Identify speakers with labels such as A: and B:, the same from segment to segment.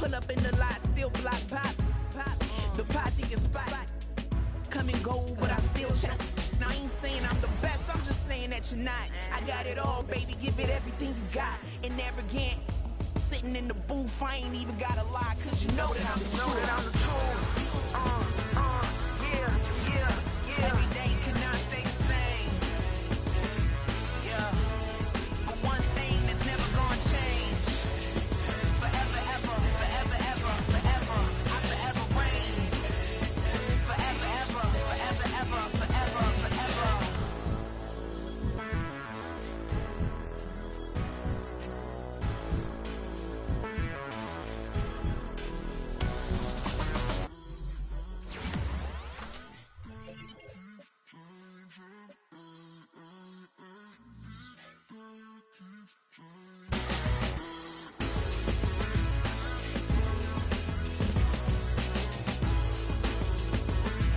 A: Pull up in the lot, still block pop. The posse can spot. Come and go, but I still check. Now I ain't saying I'm the best, I'm just saying that you're not. I got it all, baby, give it everything you got. And arrogant, sitting in the booth, I ain't even gotta lie, cause you know that I'm the truth. Yeah. Every day cannot stay the same. Yeah. But one thing that's never gonna change. Forever, ever, forever, ever, forever. I forever reign. Forever, ever, forever, ever, forever, forever.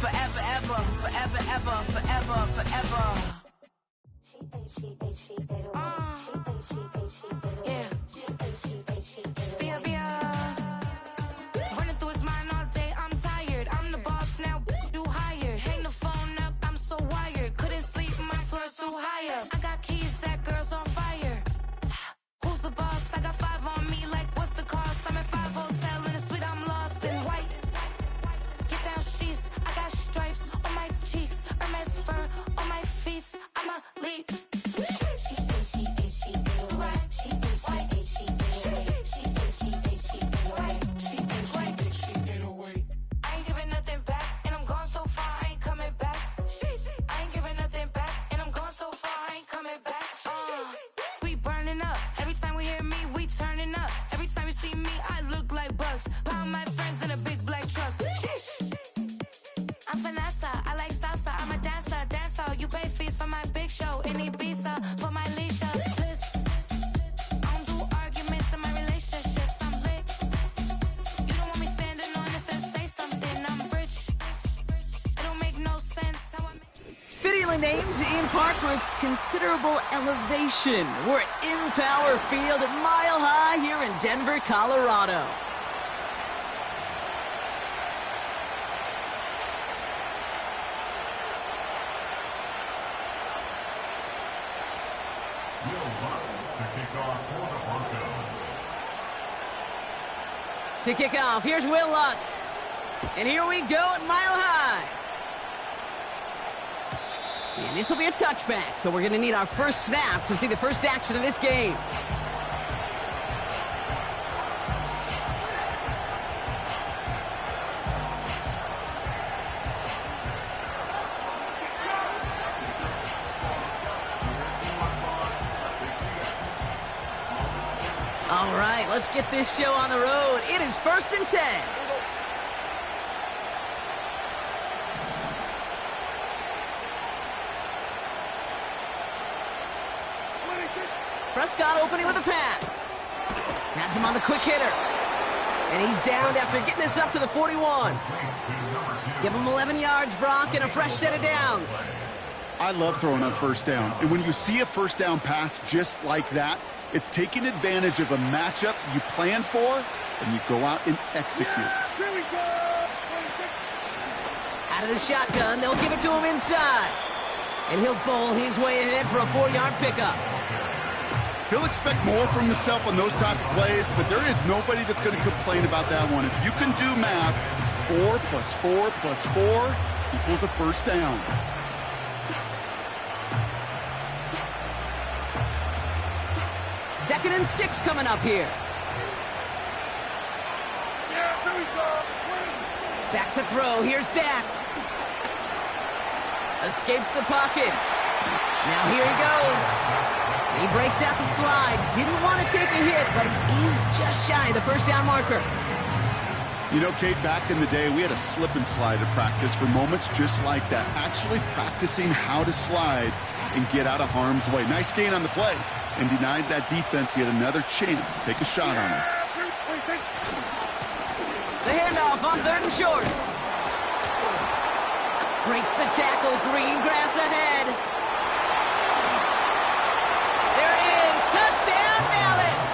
A: Forever, ever, forever, ever, forever, forever. Running through his mind all day, I'm tired. I'm the boss now, do higher. Hang the phone up, I'm so wired. Couldn't sleep, my floor's too high up. I got keys, that girl's on fire. Who's the boss? I got 5 on me, like what's the cost? I'm at 5 hotel in a suite, I'm lost in white. Get down sheets, I got stripes on my cheeks, Hermes fur on my feet. I'm a leap. I ain't giving nothing back, and I'm gone so far, I ain't coming back. I ain't giving nothing back, and I'm gone so far, I ain't coming back. We burning up. Every time we hear me, we turning up. Every time you see me, I look like bugs. Pound my friends in a big black truck. I'm Vanessa, I like salsa, I'm a dancer, dance all. You pay fees for my big show in Ibiza, for my leisure. I don't do arguments in my relationships, I'm lit. You don't want me standing on this and say something, I'm rich. It don't make no sense how I make.
B: Fittingly named in part for its considerable elevation. We're at Empower Field at Mile High here in Denver, Colorado. To kick off, here's Will Lutz. And here we go at Mile High. And this will be a touchback, so we're going to need our first snap to see the first action of this game. All right, let's get this show on the road. It is 1st and 10. Prescott opening with a pass. Has him on the quick hitter. And he's downed after getting this up to the 41. Give him 11 yards, Brock, and a fresh set of downs.
C: I love throwing on first down. And when you see a first down pass just like that, it's taking advantage of a matchup you plan for, and you go out and execute.
B: Out of the shotgun, they'll give it to him inside. And he'll bowl his way ahead for a 4-yard pickup.
C: He'll expect more from himself on those type of plays, but there is nobody that's going to complain about that one. If you can do math, 4 plus 4 plus 4 equals a first down.
B: Second and 6 coming up here. Back to throw. Here's Dak. Escapes the pocket. Now here he goes. He breaks out the slide. Didn't want to take a hit, but he is just shy of the first down marker.
C: You know, Kate, back in the day, we had a slip and slide at practice for moments just like that. Actually practicing how to slide and get out of harm's way. Nice gain on the play. And denied that defense yet another chance to take a shot on him.
B: The handoff on 3rd and short. Breaks the tackle. Green grass ahead. There it is. Touchdown, Dallas.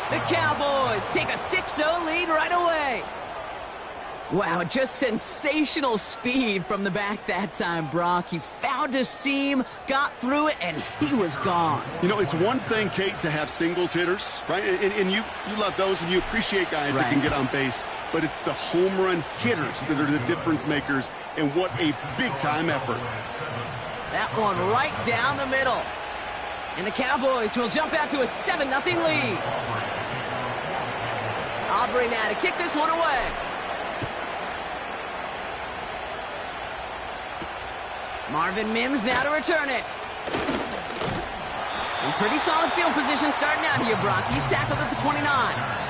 B: The Cowboys Cowboys take a 6-0 lead right away. Wow, just sensational speed from the back that time, Brock. He found a seam, got through it, and he was gone.
C: You know, it's one thing, Kate, to have singles hitters, right? And you love those, and you appreciate guys that can get on base. But it's the home run hitters that are the difference makers, and what a big-time effort.
B: That one right down the middle. And the Cowboys will jump out to a 7-0 lead. Aubrey now to kick this one away. Marvin Mims now to return it. In pretty solid field position starting out here, Brock. He's tackled at the 29.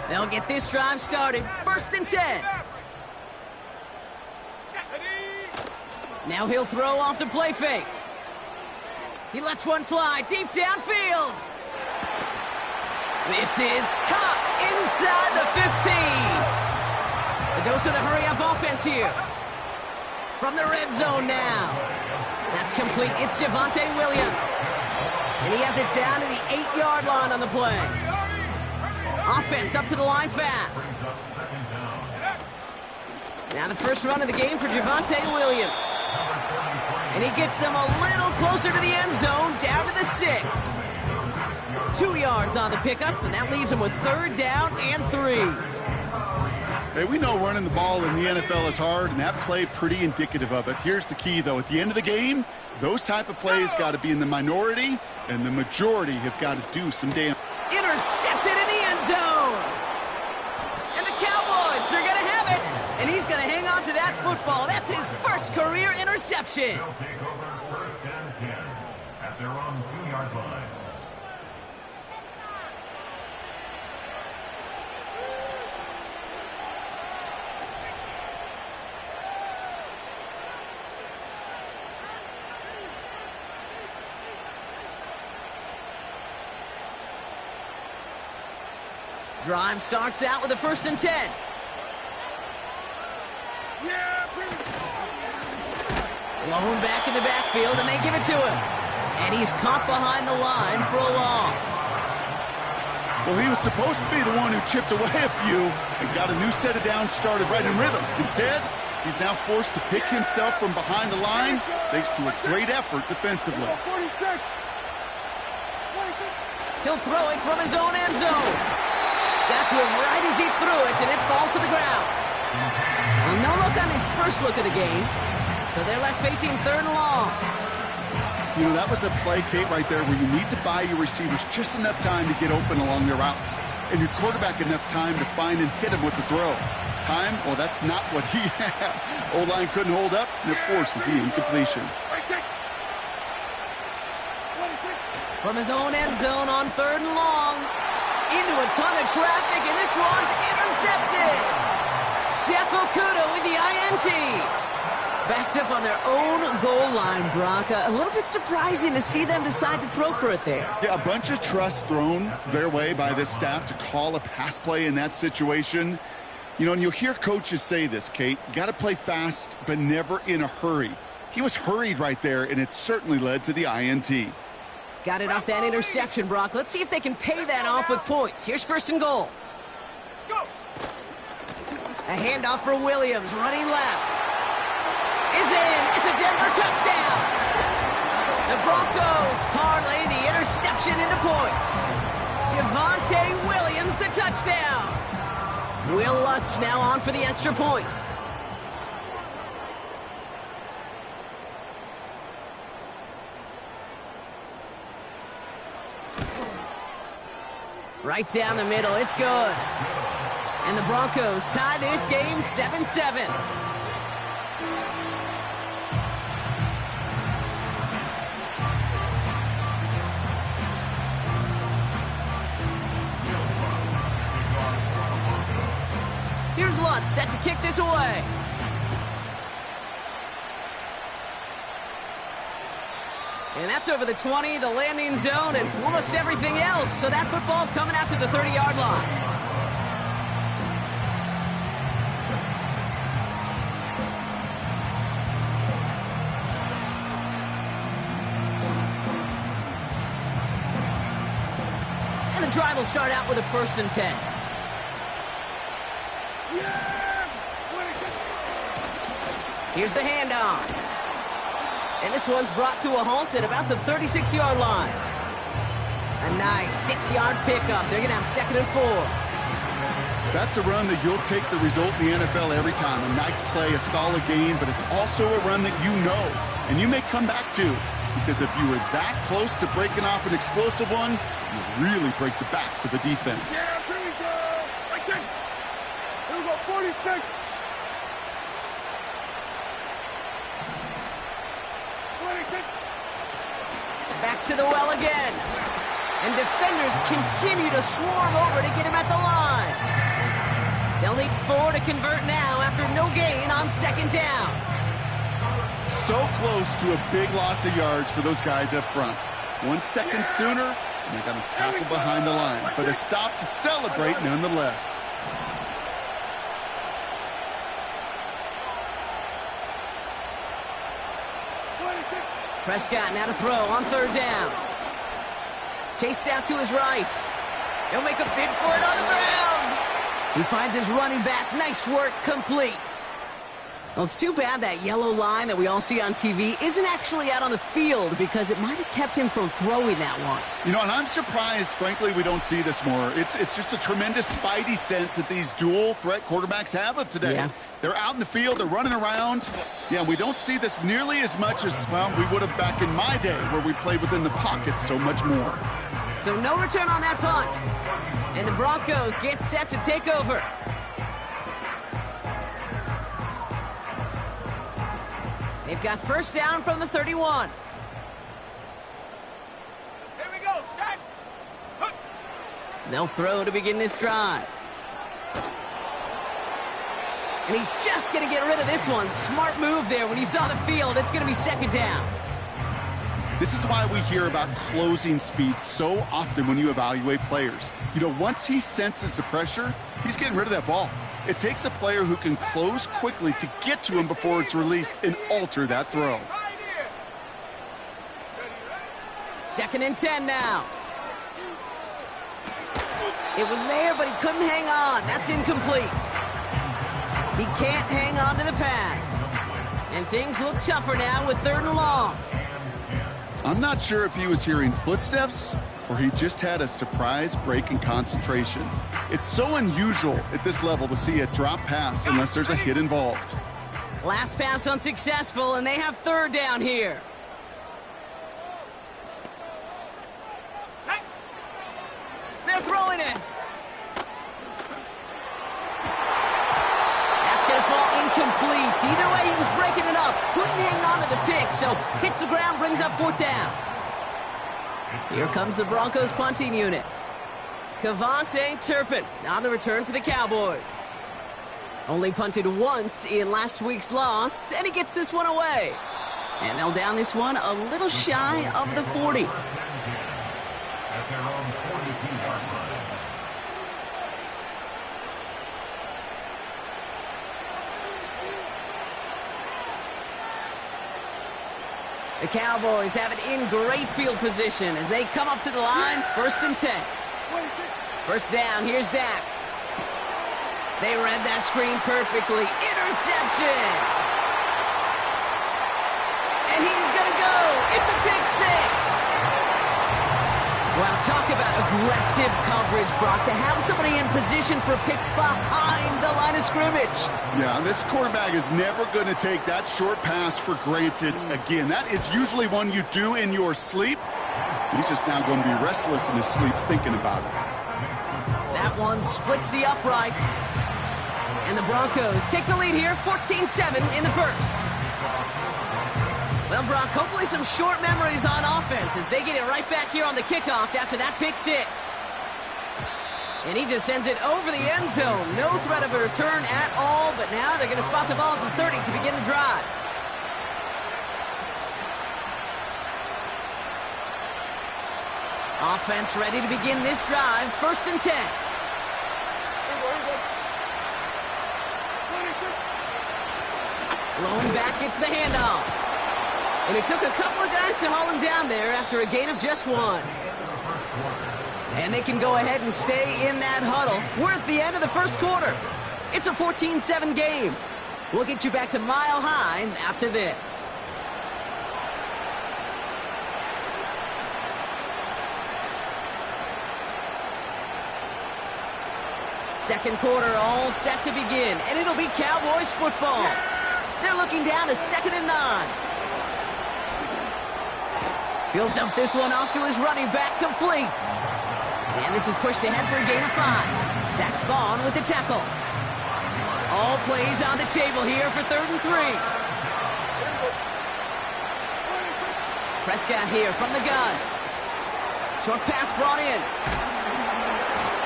B: They'll get this drive started. 1st and 10. Now he'll throw off the play fake. He lets one fly deep downfield. This is caught inside the 15. A dose of the hurry-up offense here. From the red zone now. That's complete. It's Javonte Williams. And he has it down to the 8-yard line on the play. Offense up to the line fast. Now the first run of the game for Javonte Williams. And he gets them a little closer to the end zone, down to the 6. 2 yards on the pickup, and that leaves him with 3rd down and 3.
C: Hey, we know running the ball in the NFL is hard, and that play pretty indicative of it. Here's the key, though. At the end of the game, those type of plays got to be in the minority, and the majority have got to do some damage.
B: Intercepted in the end zone. And the Cowboys are going to have it. And he's going to hang on to that football. That's his first career interception.
D: They'll take over 1st and 10 at their own 2-yard line.
B: Drive starts out with a 1st and 10. Blown back in the backfield, and they give it to him. And he's caught behind the line for a loss.
C: Well, he was supposed to be the one who chipped away a few and got a new set of downs started right in rhythm. Instead, he's now forced to pick himself from behind the line thanks to a great effort defensively.
B: He'll throw it from his own end zone. Got to him right as he threw it, and it falls to the ground. Well, no look on his first look of the game, so they're left facing 3rd and long.
C: You know, that was a play, Kate, right there where you need to buy your receivers just enough time to get open along their routes, and your quarterback enough time to find and hit him with the throw. Time? Well, that's not what he had. O-line couldn't hold up, and it forces the incompletion.
B: From his own end zone on 3rd and long. Into a ton of traffic, and this one's intercepted. Jeff Okuda with the INT. Backed up on their own goal line, Brock. A little bit surprising to see them decide to throw for it there.
C: Yeah, a bunch of trust thrown their way by this staff to call a pass play in that situation. You know, and you'll hear coaches say this, Kate. Got to play fast, but never in a hurry. He was hurried right there, and it certainly led to the INT.
B: Got it off that interception, Brock. Let's see if they can pay that off with points. Here's 1st and goal. A handoff for Williams, running left. Is in. It's a Denver touchdown. The Broncos parlay the interception into points. Javonte Williams, the touchdown. Will Lutz now on for the extra point. Right down the middle, it's good. And the Broncos tie this game 7-7. Here's Lutz set to kick this away. And that's over the 20, the landing zone, and almost everything else. So that football coming out to the 30-yard line. drive will start out with a 1st and 10. Here's the handoff. And this one's brought to a halt at about the 36-yard line. A nice 6-yard pickup. They're going to have 2nd and 4.
C: That's a run that you'll take the result in the NFL every time. A nice play, a solid game, but it's also a run that you know and you may come back to, because if you were that close to breaking off an explosive one, you really break the backs of the defense.
E: Yeah, here we go. Here we go, 46.
B: Back to the well again. And defenders continue to swarm over to get him at the line. They'll need 4 to convert now after no gain on 2nd down.
C: So close to a big loss of yards for those guys up front. 1 second sooner, and they got to tackle behind the line. But a stop to celebrate nonetheless.
B: Prescott now to throw on 3rd down. Chased out to his right. He'll make a bid for it on the ground. He finds his running back. Nice work, complete. Well, it's too bad that yellow line that we all see on TV isn't actually out on the field, because it might have kept him from throwing that one.
C: You know, and I'm surprised, frankly, we don't see this more. It's just a tremendous spidey sense that these dual threat quarterbacks have of today.
B: Yeah.
C: They're out in the field, they're running around. Yeah, we don't see this nearly as much as, well, we would have back in my day where we played within the pocket so much more.
B: So no return on that punt. And the Broncos get set to take over. They've got 1st down from the 31.
E: Here we go, set.
B: They'll throw to begin this drive. And he's just going to get rid of this one. Smart move there. When you saw the field, it's going to be 2nd down.
C: This is why we hear about closing speed so often when you evaluate players. You know, once he senses the pressure, he's getting rid of that ball. It takes a player who can close quickly to get to him before it's released and alter that throw.
B: 2nd and 10 now. It was there, but he couldn't hang on. That's incomplete. He can't hang on to the pass. And things look tougher now with 3rd and long.
C: I'm not sure if he was hearing footsteps or he just had a surprise break in concentration. It's so unusual at this level to see a drop pass unless there's a hit involved.
B: Last pass unsuccessful, and they have 3rd down here. They're throwing it. That's going to fall incomplete. Either way, he was breaking it up. Couldn't hang on to the pick, so hits the ground, brings up 4th down. Here comes the Broncos punting unit. Cavante Turpin on the return for the Cowboys. Only punted once in last week's loss, and he gets this one away. And they'll down this one a little shy of the 40.
D: At their own 42-yard line.
B: The Cowboys have it in great field position as they come up to the line, 1st and 10. 1st down, here's Dak. They read that screen perfectly. Interception! And he's going to go. It's a pick 6. Wow, talk about aggressive coverage, Brock, to have somebody in position for a pick behind the line of scrimmage.
C: Yeah, this quarterback is never going to take that short pass for granted again. That is usually one you do in your sleep. He's just now going to be restless in his sleep thinking about it.
B: That one splits the uprights. And the Broncos take the lead here, 14-7 in the 1st. Well, Brock, hopefully some short memories on offense as they get it right back here on the kickoff after that pick 6. And he just sends it over the end zone. No threat of a return at all, but now they're going to spot the ball at the 30 to begin the drive. Offense ready to begin this drive, 1st and 10. Lone back gets the handoff. And it took a couple of guys to haul him down there after a gain of just 1. And they can go ahead and stay in that huddle. We're at the end of the first quarter. It's a 14-7 game. We'll get you back to Mile High after this. Second quarter all set to begin, and it'll be Cowboys football. They're looking down to 2nd and 9. He'll dump this one off to his running back, complete. And this is pushed ahead for a gain of 5. Zach Vaughn with the tackle. All plays on the table here for 3rd and 3. Prescott here from the gun. Short pass brought in.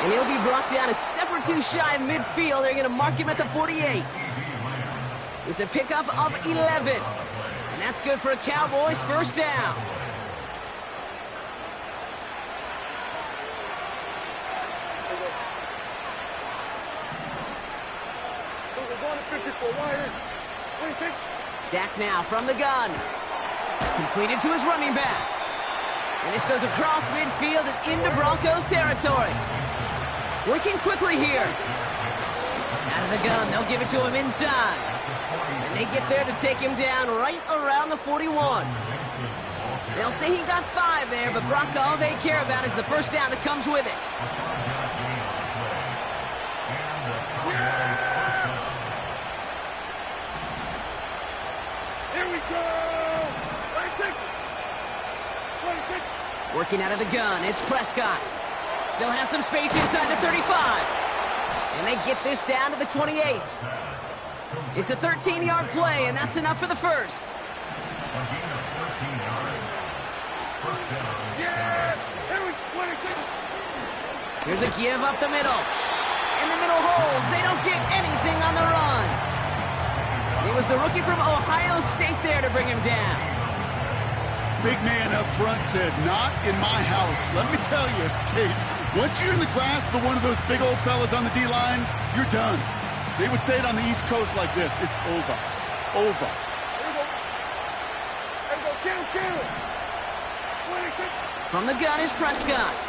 B: And he'll be brought down a step or two shy of midfield. They're going to mark him at the 48. It's a pickup of 11. And that's good for a Cowboys first down. Dak now from the gun. Completed to his running back. And this goes across midfield and into Broncos territory. Working quickly here. Out of the gun, they'll give it to him inside. And they get there to take him down right around the 41. They'll say he got 5 there, but Brock, all they care about is the first down that comes with it.
E: Here we go!
B: Working out of the gun, it's Prescott. Still has some space inside the 35. And they get this down to the 28. It's a 13-yard play, and that's enough for the first. Here's a give up the middle. And the middle holds. They don't get anything on the run. It was the rookie from Ohio State there to bring him down.
C: Big man up front said, "Not in my house." Let me tell you, Kate, once you're in the grasp of one of those big old fellas on the D-line, you're done. They would say it on the East Coast like this: it's over. Over.
B: From the gun is Prescott.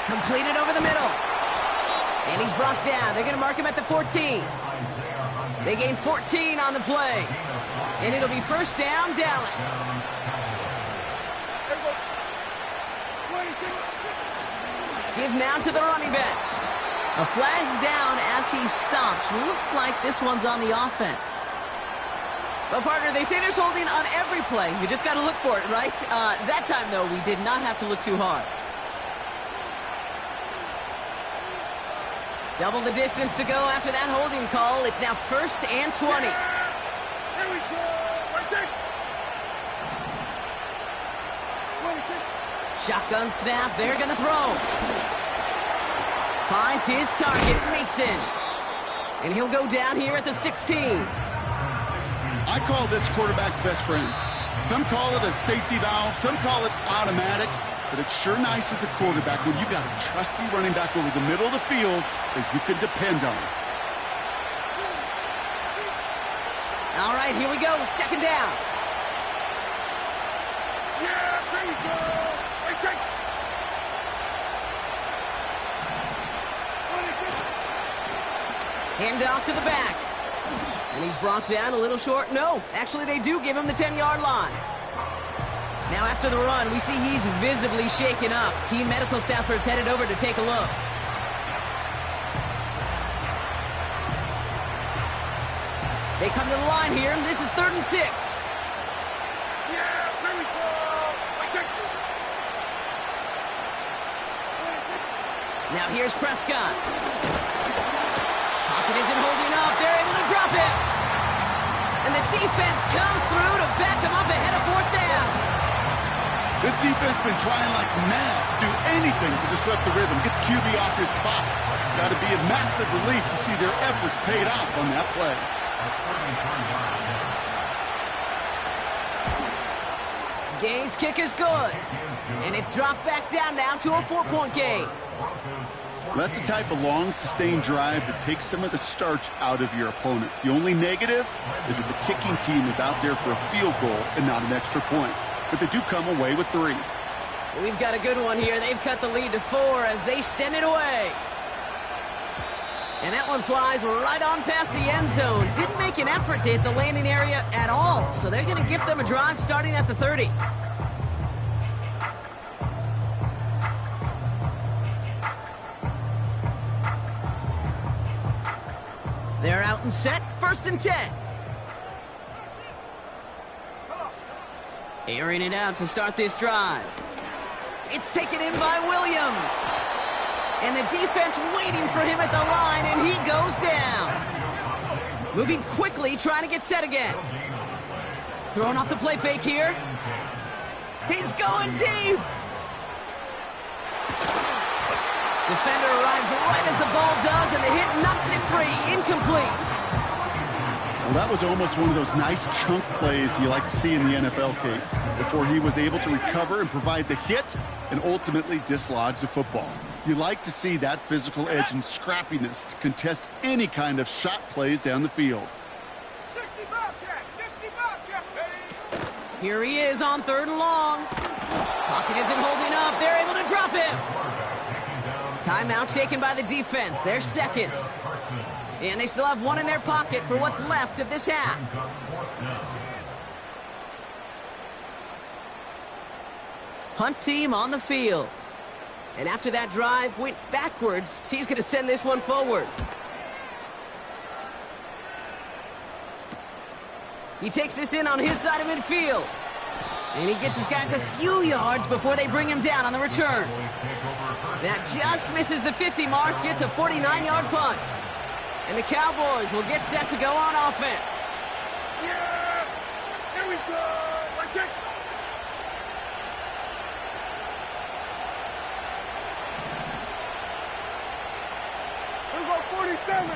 B: Completed over the middle. And he's brought down. They're going to mark him at the 14. They gain 14 on the play. And it'll be first down, Dallas. Give now to the running back. A flag's down as he stops. Looks like this one's on the offense. Well, partner, they say there's holding on every play. You just got to look for it, right? That time, though, we did not have to look too hard. Double the distance to go after that holding call. It's now 1st and 20.
E: Here we go!
B: Shotgun snap. They're going to throw. Finds his target, Mason. And he'll go down here at the 16.
C: I call this quarterback's best friend. Some call it a safety valve. Some call it automatic. But it's sure nice as a quarterback when you got a trusty running back over the middle of the field that you can depend on.
B: All right, here we go. 2nd down.
E: Yeah, there we go!
B: Hand off to the back. And he's brought down a little short. No, actually they do give him the 10-yard line. Now after the run, we see he's visibly shaken up. Team medical staffers headed over to take a look. They come to the line here. This is 3rd and 6.
E: Yeah, there we go!
B: Now here's Prescott. Pocket isn't holding up. They're able to drop it. And the defense comes through to back him up ahead of 4th down.
C: This defense has been trying like mad to do anything to disrupt the rhythm, get the QB off his spot. It's got to be a massive relief to see their efforts paid off on that play.
B: Gay's kick is good. And it's dropped back down now to a 4-point game.
C: That's the type of long, sustained drive that takes some of the starch out of your opponent. The only negative is that the kicking team is out there for a field goal and not an extra point. But they do come away with 3.
B: We've got a good one here. They've cut the lead to 4 as they send it away. And that one flies right on past the end zone. Didn't make an effort to hit the landing area at all. So they're going to give them a drive starting at the 30. They're out and set. 1st and 10. Airing it out to start this drive. It's taken in by Williams. And the defense waiting for him at the line, and he goes down. Moving quickly, trying to get set again. Throwing off the play fake here. He's going deep. Defender arrives right as the ball does, and the hit knocks it free. Incomplete.
C: Well, that was almost one of those nice chunk plays you like to see in the NFL, Kate, before he was able to recover and provide the hit and ultimately dislodge the football. You like to see that physical edge and scrappiness to contest any kind of shot plays down the field.
E: 60 Bobcat, 60 Bobcat, baby.
B: Here he is on 3rd and long. Pocket isn't holding up. They're able to drop him. Timeout taken by the defense. Their 2nd. And they still have one in their pocket for what's left of this half. Punt team on the field. And after that drive went backwards, he's going to send this one forward. He takes this in on his side of midfield. And he gets his guys a few yards before they bring him down on the return. That just misses the 50 mark, gets a 49-yard punt. And the Cowboys will get set to go on offense.
E: Yeah! Here we go! Like that. Here we go, 47.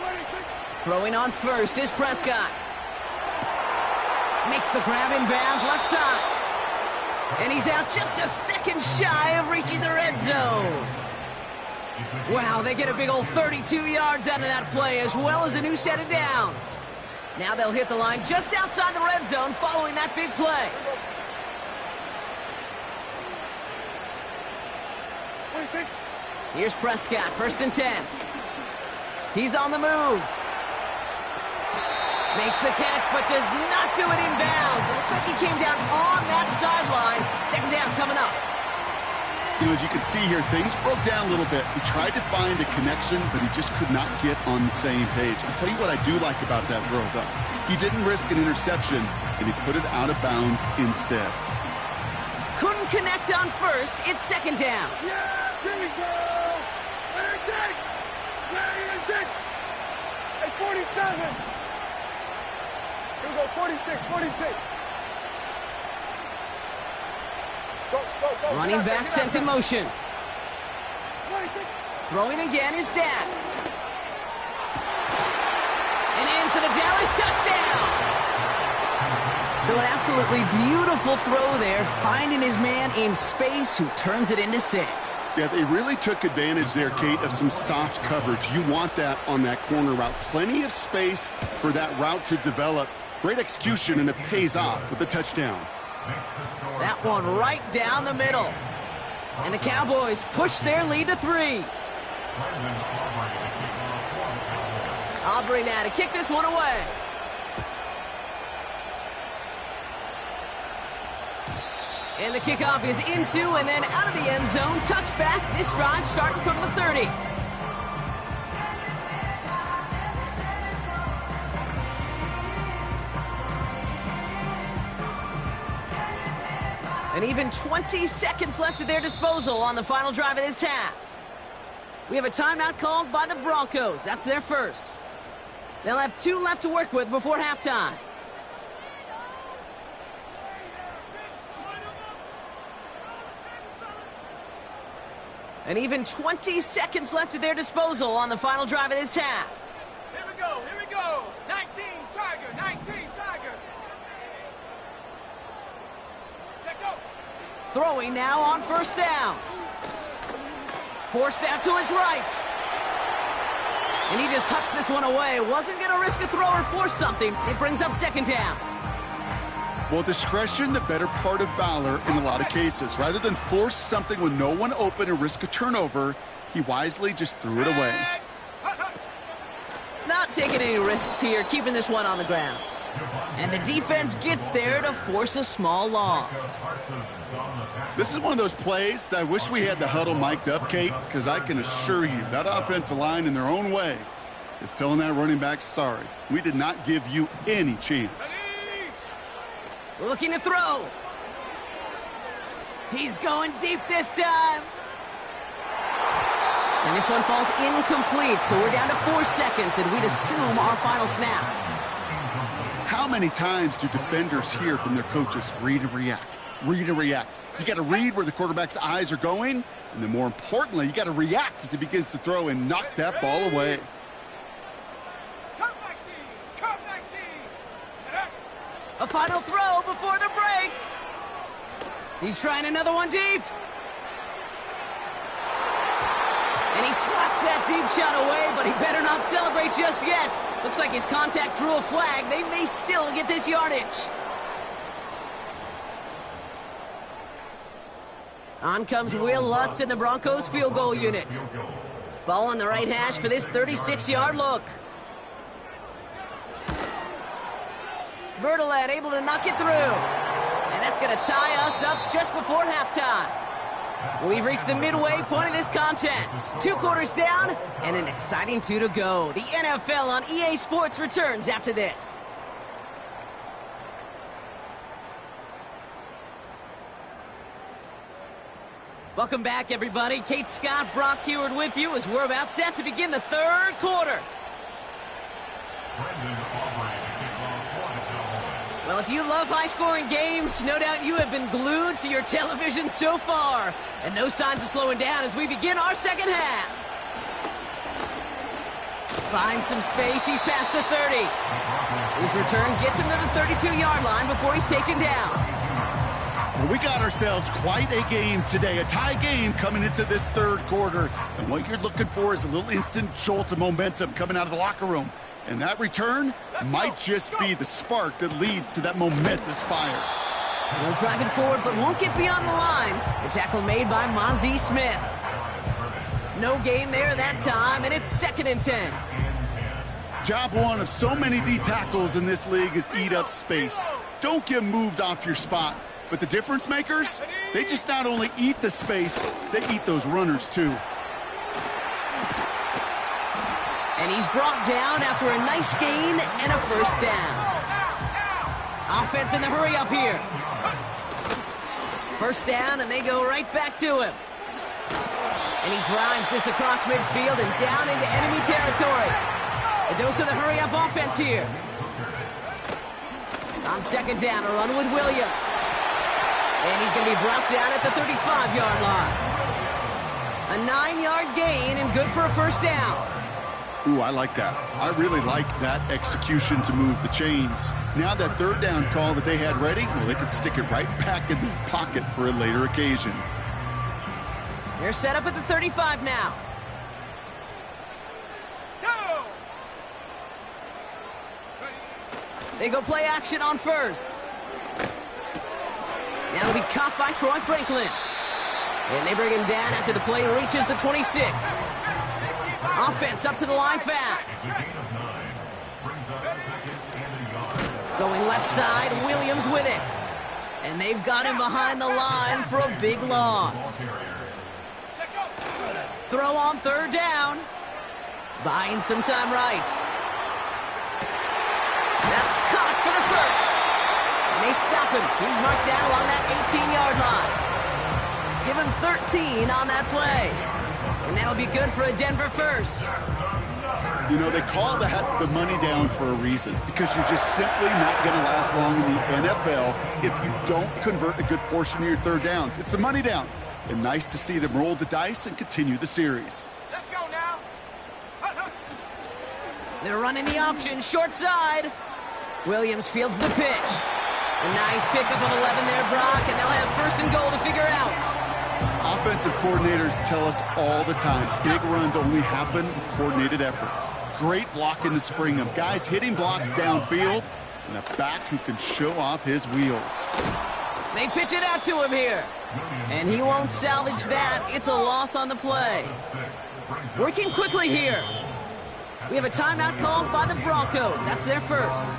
E: 26.
B: Throwing on 1st is Prescott. Makes the grab in bounds left side. And he's out just a second shy of reaching the red zone. Wow, they get a big old 32 yards out of that play, as well as a new set of downs. Now they'll hit the line just outside the red zone following that big play.
E: 26.
B: Here's Prescott, 1st and 10. He's on the move. Makes the catch, but does not do it in bounds. It looks like he came down on that sideline. 2nd down coming up.
C: You know, as you can see here, things broke down a little bit. He tried to find a connection, but he just could not get on the same page. I'll tell you what I do like about that throw, though. He didn't risk an interception, and he put it out of bounds instead.
B: Couldn't connect on 1st. It's 2nd down.
E: Yeah! Here we go! Let it take! Let it take! Hey, 47! Here we go, 46, 46. Go, go, go.
B: Running back sent in motion.
E: 26.
B: Throwing again is Dak. And in for the Dallas touchdown. So an absolutely beautiful throw there, finding his man in space who turns it into 6.
C: Yeah, they really took advantage there, Kate, of some soft coverage. You want that on that corner route. Plenty of space for that route to develop. Great execution, and it pays off with a touchdown.
B: That one right down the middle. And the Cowboys push their lead to 3. Aubrey now to kick this one away. And the kickoff is into and then out of the end zone. Touchback. This drive starting from the 30. And even 20 seconds left at their disposal on the final drive of this half. We have a timeout called by the Broncos. That's their first. They'll have 2 left to work with before halftime. And even 20 seconds left at their disposal on the final drive of this half.
E: Here we go, here we go. 19 Tiger, 19 Tiger. Check go.
B: Throwing now on 1st down. Forced out to his right. And he just hucks this one away. Wasn't going to risk a throw or force something. It brings up 2nd down.
C: Well, discretion, the better part of valor in a lot of cases. Rather than force something with no one open and risk a turnover, he wisely just threw it away.
B: Not taking any risks here, keeping this one on the ground. And the defense gets there to force a small loss.
C: This is one of those plays that I wish we had the huddle mic'd up, Kate, because I can assure you that offensive line in their own way is telling that running back, sorry, we did not give you any chance.
B: Looking to throw. He's going deep this time. And this one falls incomplete, so we're down to 4 seconds, and we'd assume our final snap.
C: How many times do defenders hear from their coaches, read and react, read and react? You got to read where the quarterback's eyes are going, and then more importantly, you got to react as he begins to throw and knock that ball away.
B: A final throw before the break. He's trying another one deep. And he swats that deep shot away, but he better not celebrate just yet. Looks like his contact drew a flag. They may still get this yardage. On comes Will Lutz in the Broncos field goal unit. Ball on the right hash for this 36-yard look. Bertolet able to knock it through. And that's going to tie us up just before halftime. We've reached the midway point of this contest. 2 quarters down and an exciting 2 to go. The NFL on EA Sports returns after this. Welcome back, everybody. Kate Scott, Brock Heward with you as we're about set to begin the 3rd quarter. Well, if you love high-scoring games, no doubt you have been glued to your television so far. And no signs of slowing down as we begin our second half. Finds some space. He's past the 30. His return gets him to the 32-yard line before he's taken down.
C: Well, we got ourselves quite a game today, a tie game coming into this 3rd quarter. And what you're looking for is a little instant jolt of momentum coming out of the locker room. And that return might just be the spark that leads to that momentous fire.
B: They'll drive it forward, but won't get beyond the line. The tackle made by Mozzie Smith. No gain there that time, and it's 2nd and 10.
C: Job one of so many D tackles in this league is eat up space. Don't get moved off your spot. But the difference makers, they just not only eat the space, they eat those runners too.
B: And he's brought down after a nice gain and a 1st down. Offense in the hurry up here. 1st down, and they go right back to him. And he drives this across midfield and down into enemy territory. A dose of the hurry up offense here. On 2nd down, a run with Williams. And he's going to be brought down at the 35-yard line. A 9-yard gain and good for a 1st down.
C: Ooh, I like that. I really like that execution to move the chains. Now that 3rd down call that they had ready, well, they could stick it right back in the pocket for a later occasion.
B: They're set up at the 35 now. They go play action on 1st. Now it'll be caught by Troy Franklin. And they bring him down after the play reaches the 26. Offense up to the line fast. Going left side, Williams with it. And they've got him behind the line for a big loss. Throw on 3rd down. Buying some time right. That's caught for the 1st. And they stop him. He's marked down along that 18-yard line. Give him 13 on that play. And that'll be good for a Denver 1st.
C: You know, they call that the money down for a reason, because you're just simply not going to last long in the NFL if you don't convert a good portion of your 3rd downs. It's the money down. And nice to see them roll the dice and continue the series.
E: Let's go now.
B: They're running the option, short side. Williams fields the pitch. A nice pickup of 11 there, Brock, and they'll have 1st and goal to figure out.
C: Offensive coordinators tell us all the time, big runs only happen with coordinated efforts. Great blocking to spring them. Guys hitting blocks downfield, And a back who can show off his wheels.
B: They pitch it out to him here. And he won't salvage that. It's a loss on the play. Working quickly here. We have a timeout called by the Broncos. That's their first.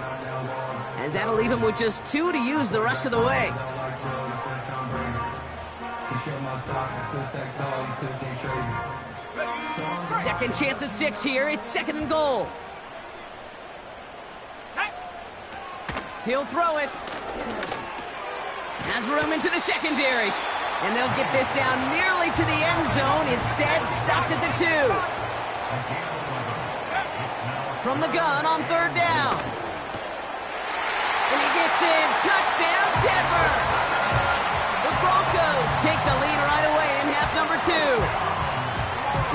B: As that'll leave him with just 2 to use the rest of the way. Second chance at 6 here. It's 2nd and goal. He'll throw it. Has room into the secondary. And they'll get this down nearly to the end zone. Instead, stopped at the 2. From the gun on 3rd down. And he gets in. Touchdown, Denver. The Broncos take the lead right away in half number 2.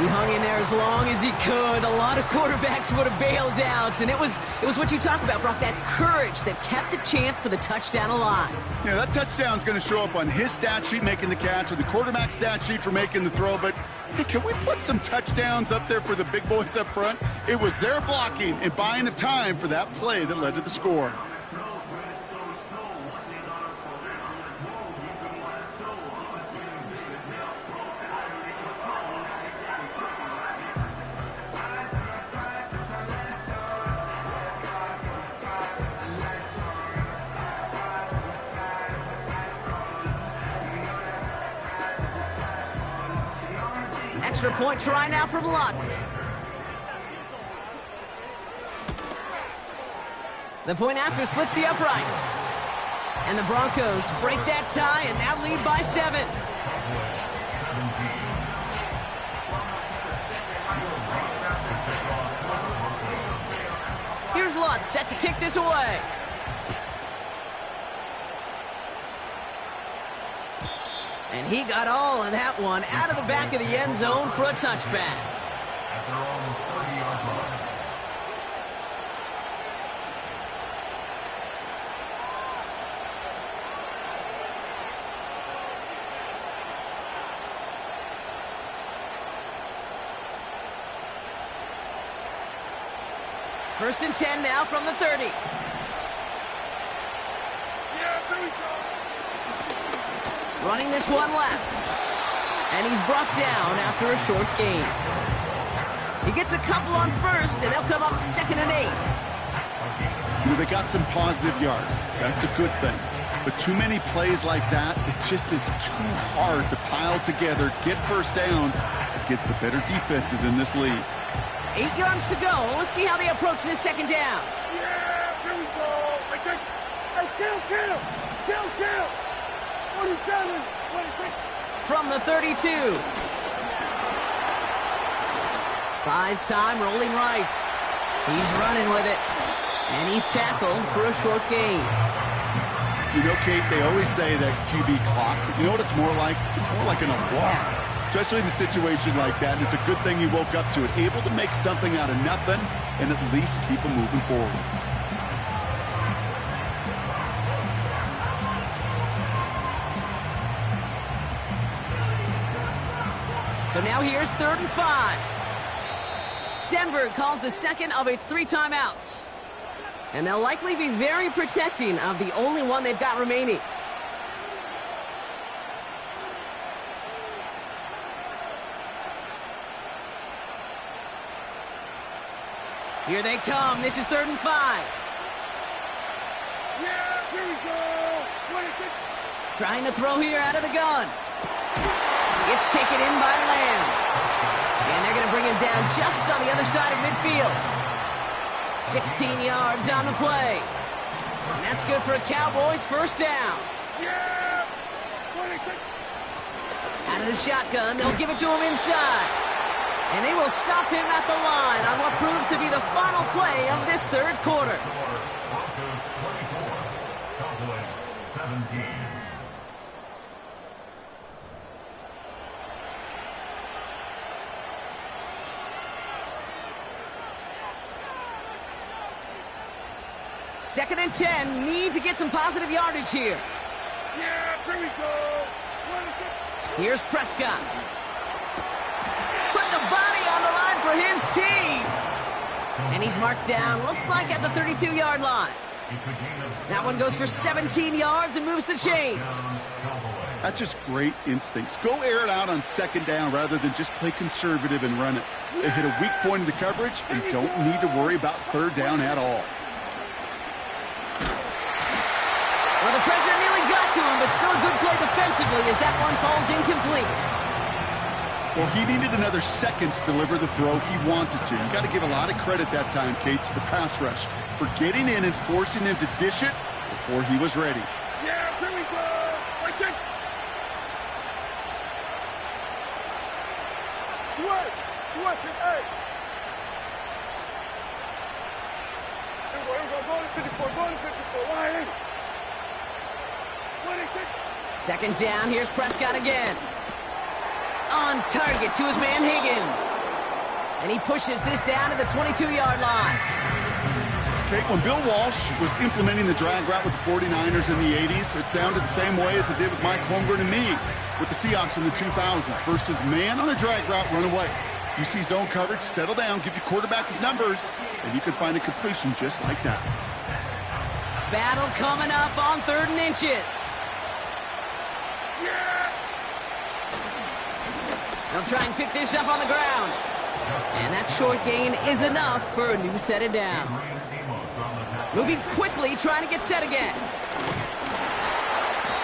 B: He hung in there as long as he could. A lot of quarterbacks would have bailed out. And it was what you talk about, Brock, that courage that kept the chant for the touchdown alive.
C: Yeah, that touchdown's going to show up on his stat sheet making the catch or the quarterback stat sheet for making the throw. But hey, can we put some touchdowns up there for the big boys up front? It was their blocking and buying of time for that play that led to the score.
B: Extra point try now from Lutz. The point after splits the uprights. And the Broncos break that tie and now lead by 7. Here's Lutz set to kick this away. And he got all of that one out of the back of the end zone for a touchback.
D: At their own 30-yard line.
B: First and 10 now from the 30. Running this one left. And he's brought down after a short gain. He gets a couple on first, and they'll come up 2nd and 8.
C: You know, they got some positive yards. That's a good thing. But too many plays like that, it just is too hard to pile together, get first downs against the better defenses in this league.
B: 8 yards to go. Let's see how they approach this 2nd down.
E: Yeah, here we go. Hey, kill. 47, 26.
B: From the 32. Buys time, rolling right. He's running with it. And he's tackled for a short gain.
C: You know, Kate, they always say that QB clock, you know what it's more like? It's more like an alarm, especially in a situation like that. And it's a good thing you woke up to it, able to make something out of nothing and at least keep them moving forward.
B: So now here's 3rd and 5. Denver calls the second of its 3 timeouts. And they'll likely be very protecting of the only one they've got remaining. Here they come. This is 3rd and 5.
E: Yeah, here we go. 26.
B: Trying to throw here out of the gun. It's taken in by Lamb. And they're going to bring him down just on the other side of midfield. 16 yards on the play. And that's good for a Cowboys first down.
E: Yeah, 26.
B: Out of the shotgun, they'll give it to him inside. And they will stop him at the line on what proves to be the final play of this 3rd quarter.
D: Broncos 24, Cowboys 17.
B: Second and 10, need to get some positive yardage here.
E: Yeah, here we go. 26.
B: Here's Prescott. Put the body on the line for his team. And he's marked down, looks like at the 32-yard line.
D: It's a gain of
B: That one goes for 17 yards and moves the chains.
C: That's just great instincts. Go air it out on second down rather than just play conservative and run it. They hit a weak point in the coverage and don't need to worry about third down at all.
B: Well, the pressure nearly got to him, but still a good play defensively as that one falls incomplete.
C: Well, he needed another second to deliver the throw he wanted to. You got to give a lot of credit that time, Kate, to the pass rush for getting in and forcing him to dish it before he was ready.
E: Yeah, here we go. Right there. Switch, hey. Here we go. Go to 54, go to 54. 180. 26.
B: Second down, here's Prescott again. On target to his man Higgins. And he pushes this down to the 22-yard line.
C: Okay, when Bill Walsh was implementing the drag route with the 49ers in the 80s, it sounded the same way as it did with Mike Holmgren and me with the Seahawks in the 2000s versus man on a drag route, run away. You see zone coverage, settle down, give your quarterback his numbers, and you can find a completion just like that.
B: Battle coming up on 3rd and inches. They'll try and pick this up on the ground. And that short gain is enough for a new set of downs. Moving quickly, trying to get set again.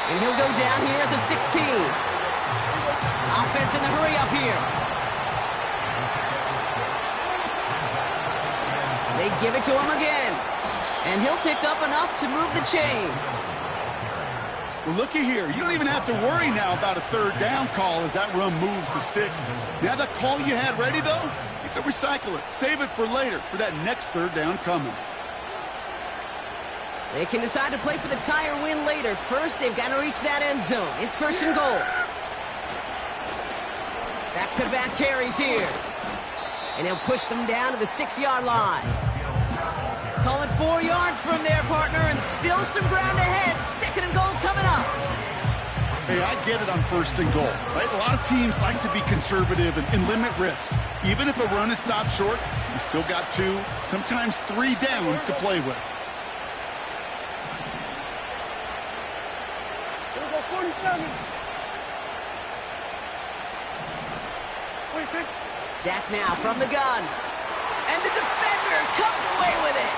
B: And he'll go down here at the 16. Offense in the hurry up here. They give it to him again. And he'll pick up enough to move the chains.
C: Well, looky here. You don't even have to worry now about a third down call as that run moves the sticks. Now that call you had ready, though, you can recycle it. Save it for later, for that next third down coming.
B: They can decide to play for the tie or win later. First, they've got to reach that end zone. It's 1st and goal. Back-to-back carries here. And he'll push them down to the 6-yard line. Call it 4 yards from there, partner, and still some ground ahead. 2nd and goal coming up.
C: Hey, I get it on 1st and goal, right? A lot of teams like to be conservative and limit risk. Even if a run is stopped short, you still got 2, sometimes 3 downs to play with.
E: Here we go, 47. Wait,
B: Dak now from the gun. And the defender comes away with it.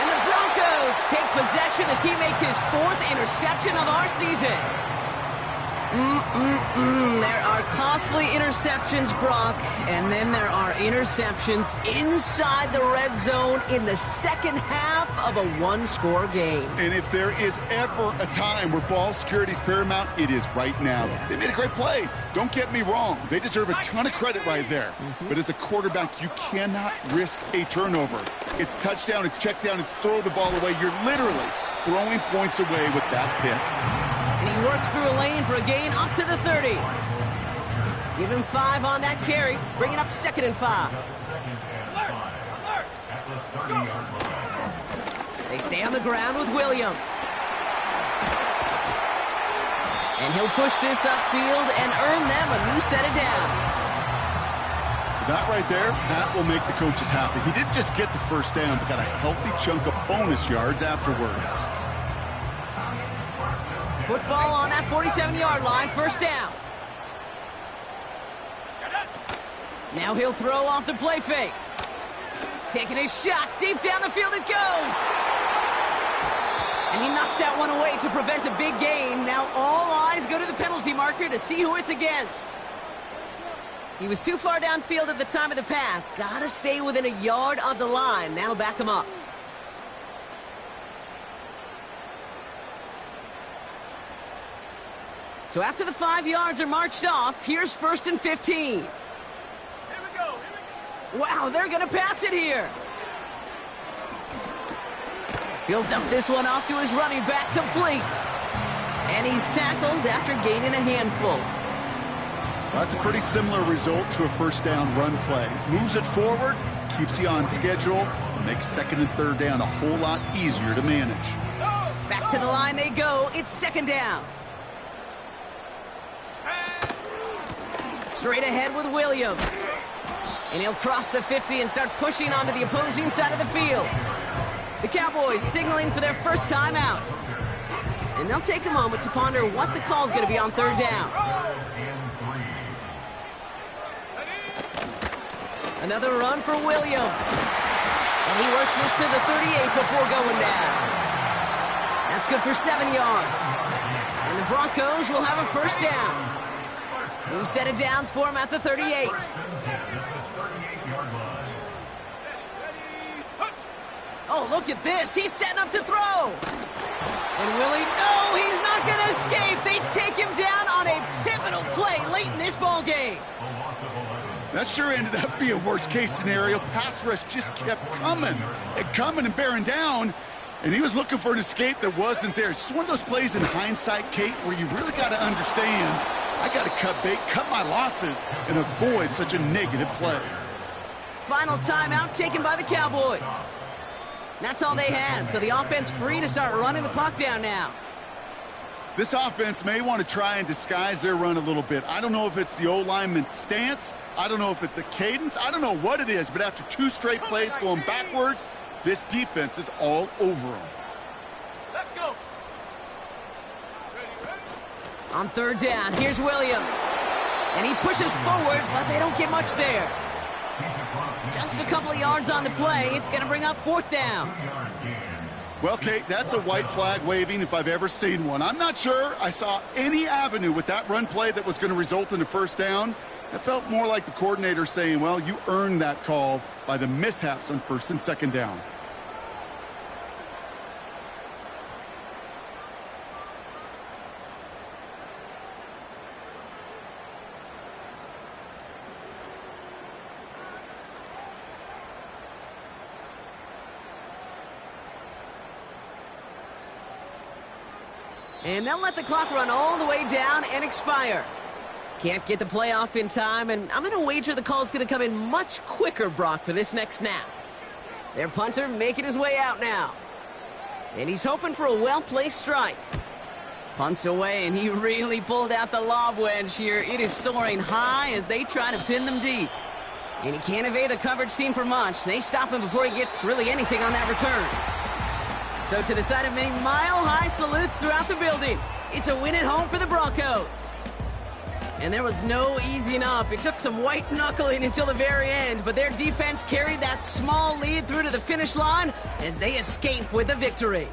B: And the Broncos take possession as he makes his 4th interception of our season. There are costly interceptions, Brock, and then there are interceptions inside the red zone in the second half of a one-score game.
C: And if there is ever a time where ball security is paramount, it is right now. Yeah. They made a great play. Don't get me wrong. They deserve a ton of credit right there. But as a quarterback, you cannot risk a turnover. It's touchdown, it's check down, it's throw the ball away. You're literally throwing points away with that pick.
B: And he works through a lane for a gain up to the 30. Give him 5 on that carry, bringing up 2nd and 5. They stay on the ground with Williams. And he'll push this upfield and earn them a new set of downs.
C: That right there, that will make the coaches happy. He didn't just get the first down, but got a healthy chunk of bonus yards afterwards.
B: Football on that 47-yard line, 1st down. Now he'll throw off the play fake. Taking his shot, deep down the field it goes. And he knocks that one away to prevent a big gain. Now all eyes go to the penalty marker to see who it's against. He was too far downfield at the time of the pass. Gotta stay within a yard of the line. That'll back him up. So after the 5 yards are marched off, here's 1st and 15.
E: Here we go.
B: Wow, they're going to pass it here. He'll dump this one off to his running back, complete. And he's tackled after gaining a handful.
C: Well, that's a pretty similar result to a 1st down run play. Moves it forward, keeps you on schedule, and makes 2nd and 3rd down a whole lot easier to manage.
B: Back to the line they go. It's 2nd down. Straight ahead with Williams. And he'll cross the 50 and start pushing onto the opposing side of the field. The Cowboys signaling for their first time out. And they'll take a moment to ponder what the call is going to be on third down. Another run for Williams. And he works this to the 38 before going down. That's good for 7 yards. And the Broncos will have a first down. New set of downs for him at the 38. Oh, look at this. He's setting up to throw. And Willie, no, he's not going to escape. They take him down on a pivotal play late in this ball game.
C: That sure ended up being worst-case scenario. Pass rush just kept coming and bearing down. And he was looking for an escape that wasn't there. It's just one of those plays in hindsight, Kate, where you really got to understand, I got to cut bait, cut my losses, and avoid such a negative play.
B: Final timeout taken by the Cowboys. That's all they had, so the offense free to start running the clock down now.
C: This offense may want to try and disguise their run a little bit. I don't know if it's the O-lineman's stance. I don't know if it's a cadence. I don't know what it is, but after 2 straight plays going backwards, this defense is all over them.
E: Let's go.
B: On third down, here's Williams. And he pushes forward, but they don't get much there. Just a couple of yards on the play. It's going to bring up fourth down.
C: Well, Kate, that's a white flag waving if I've ever seen one. I'm not sure I saw any avenue with that run play that was going to result in a first down. It felt more like the coordinator saying, well, you earned that call by the mishaps on first and second down.
B: And they'll let the clock run all the way down and expire. Can't get the play off in time, and I'm going to wager the call is going to come in much quicker, Brock, for this next snap. Their punter making his way out now. And he's hoping for a well-placed strike. Punts away, and he really pulled out the lob wedge here. It is soaring high as they try to pin them deep. And he can't evade the coverage team for much. They stop him before he gets really anything on that return. So to the side of many mile-high salutes throughout the building, it's a win at home for the Broncos. And there was no easing up. It took some white knuckling until the very end, but their defense carried that small lead through to the finish line as they escape with a victory.